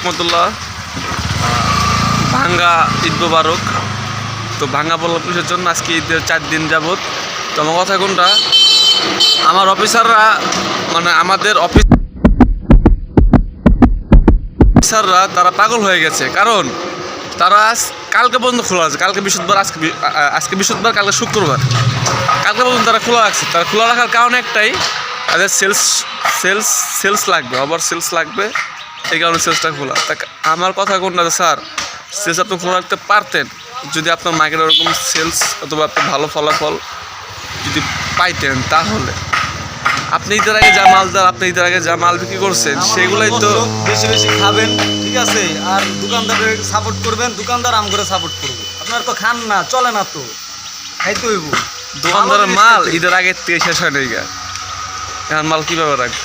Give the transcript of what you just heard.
রহমতুল্লাহ। ভাঙ্গা ঈদ মোবারক। তো ভাঙ্গা বলল পুষের জন্য আজকে ঈদের 4 দিন যাবত। তো আমার কথা কোনটা, আমার অফিসাররা মানে আমাদের অফিসাররা তারা পাগল হয়ে গেছে। কারণ তারা কালকে পর্যন্ত খোলা আছে, কালকে বৃহস্পতিবার, আজকে বৃহস্পতিবার, কালকে শুক্রবার, কালকে পর্যন্ত তারা খোলা রাখছে। তারা খোলা রাখার কারণ একটাই, তাদের সেলস লাগবে, আবার সেলস লাগবে, এই কারণে সেলসটা খোলা। তা আমার কথা কোনটা স্যার, সেলস আপনি খোলা রাখতে পারতেন যদি আপনার মার্কেটে ওরকম সেলস অথবা আপনি ভালো ফলাফল যদি পাইতেন। তাহলে আপনি ঈদের আগে যা মাল বিক্রি করছেন সেগুলোই তো বেশি বেশি খাবেন, ঠিক আছে, আর দোকানদারের সাপোর্ট করবেন, দোকানদার আম করে সাপোর্ট করবে। আপনার তো খান না, চলে না, তো খাইতে হইব। দোকানদারের মাল ঈদের আগে থেকে শেষ হয় নাই, এখন মাল কীভাবে রাখবে?